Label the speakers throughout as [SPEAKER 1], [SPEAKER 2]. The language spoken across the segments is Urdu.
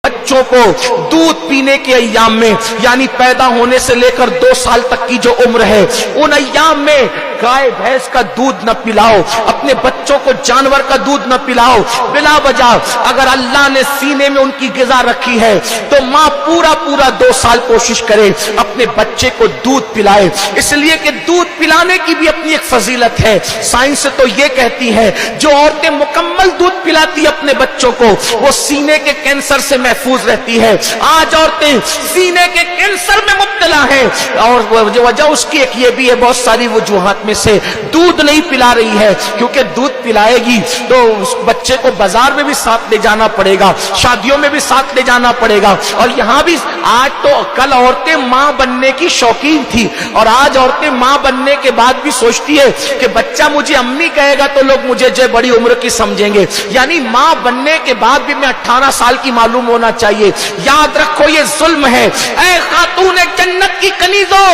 [SPEAKER 1] بچوں کو دودھ پینے کے ایام میں، یعنی پیدا ہونے سے لے کر 2 سال تک کی جو عمر ہے، ان ایام میں گائے بھینس کا دودھ نہ پلاؤ، اپنے بچوں کو جانور کا دودھ نہ پلاؤ بلا وجہ۔ اگر اللہ نے سینے میں ان کی غذا رکھی ہے تو ماں پورا 2 سال کوشش کرے اپنے بچے کو دودھ پلائے، اس لیے کہ دودھ پلانے کی بھی اپنی ایک فضیلت ہے۔ سائنس تو یہ کہتی ہے جو عورتیں مکمل دودھ پلاتی اپنے بچوں کو وہ سینے کے کینسر سے محفوظ رہتی ہے۔ آج عورتیں سینے کے کینسر میں مبتلا ہیں اور وجہ اس کی ایک یہ بھی ہے، بہت ساری وجوہات میں سے دودھ نہیں پلا رہی ہے، کیونکہ دودھ پلائے گی تو اس بچے کو بازار میں بھی ساتھ لے جانا پڑے گا، شادیوں میں بھی ساتھ لے جانا پڑے گا، اور یہاں بھی آج تو کل عورتیں ماں بننے کی شوقین تھی اور آج عورتیں ماں بننے کے بعد بھی سوچتی ہے کہ بچہ مجھے امی کہے گا تو لوگ مجھے جو بڑی عمر کی سمجھیں گے، یعنی ماں بننے کے بعد بھی میں 18 سال کی معلوم ہونا چاہیے۔ یاد رکھو یہ ظلم ہے۔ اے خاتون جنت کی کنیزو،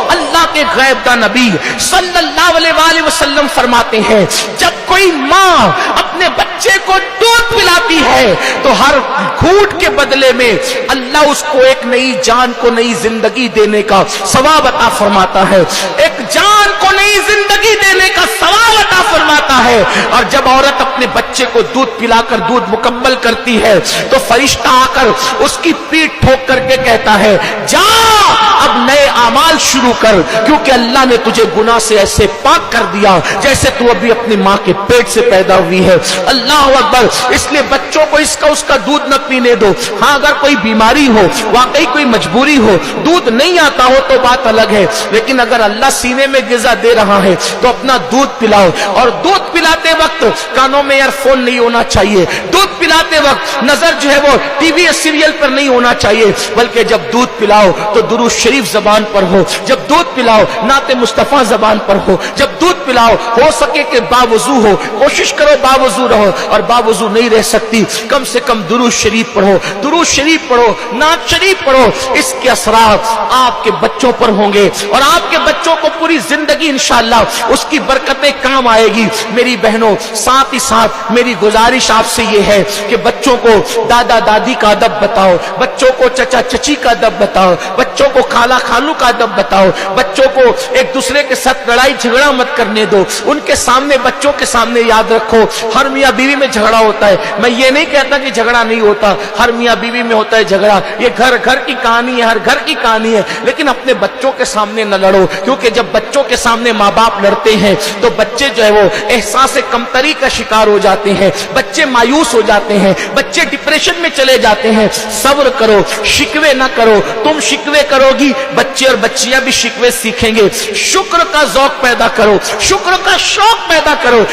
[SPEAKER 1] اللہ کے غیب دا نبی صلی اللہ علیہ وآلہ وسلم فرماتے ہیں جب کوئی ماں اپنے بچے کو دودھ پلاتی ہے تو ہر گھونٹ کے بدلے میں اللہ اس کو ایک نئی جان کو نئی زندگی دینے کا ثواب عطا فرماتا ہے، ایک جان کو نئی زندگی دینے کا ثواب عطا فرماتا ہے۔ اور جب عورت اپنے بچے کو دودھ پلا کر دودھ مکمل کرتی ہے تو فرشتہ آ کر اس کی پیٹھ ٹھوک کر کے کہتا ہے جا اب نئے اعمال شروع کر، کیونکہ اللہ نے تجھے گناہ سے ایسے پاک کر دیا جیسے تو ابھی اپنی ماں کے پیٹ سے پیدا ہوئی ہے۔ اللہ اکبر۔ اس لیے بچوں کو اس کا دودھ نہ پینے دو۔ ہاں اگر کوئی بیماری ہو، واقعی کوئی مجبوری ہو، دودھ نہیں آتا ہو تو بات الگ ہے، لیکن اگر اللہ سینے میں غذا دے رہا ہے تو اپنا دودھ پلاؤ، اور دودھ پلاتے وقت کانوں میں ایئر فون نہیں ہونا چاہیے، دودھ پلاتے وقت نظر جو ہے وہ ٹی وی سیریل پر نہیں ہونا چاہیے، بلکہ جب دودھ پلاؤ تو درود شریف زبان پر ہو، جب دودھ پلاؤ نعت مصطفیٰ زبان پر ہو، جب دودھ پلاؤ ہو سکے کہ باوضو ہو، کوشش کرو باوضو رہو، اور باوضو نہیں رہ سکتی کم سے کم درود شریف پڑھو، درود شریف پڑھو، نعت شریف پڑھو۔ اس کے اثرات آپ کے بچوں پر ہوں گے اور آپ کے بچوں کو پوری زندگی انشاءاللہ اس کی برکتیں کام آئے گی۔ میری بہنوں، ساتھ ہی ساتھ میری گزارش آپ سے یہ ہے کہ بچوں کو دادا دادی کا ادب بتاؤ، بچوں کو چچا چچی کا ادب بتاؤ، بچوں کو خالہ خالو کا ادب بتاؤ، بچوں کو ایک دوسرے کے ساتھ لڑائی جھگڑا مت کرنے دو، ان کے سامنے بچوں کے سامنے یاد رکھو ہر میاں بیوی میں جھگڑا ہوتا ہے، میں یہ نہیں کہتا کہ جھگڑا نہیں ہوتا، ہر میاں بیوی میں ہوتا ہے جھگڑا، یہ گھر کی کہانی ہے، ہر گھر کی کہانی ہے، لیکن اپنے بچوں کے سامنے نہ لڑو، کیونکہ جب بچوں کے سامنے ماں باپ لڑتے ہیں تو بچے جو ہے وہ احساس کمتری کا شکار ہو جاتے ہیں، بچے مایوس ہو جاتے ہیں، بچے ڈپریشن میں چلے جاتے ہیں۔ صبر کرو، شکوے نہ کرو، تم شکوے کرو گی بچے اور بچیاں بھی شکوے سیکھیں گے۔ شکر کا ذوق پیدا کرو، شکر کا شوق پیدا کرو۔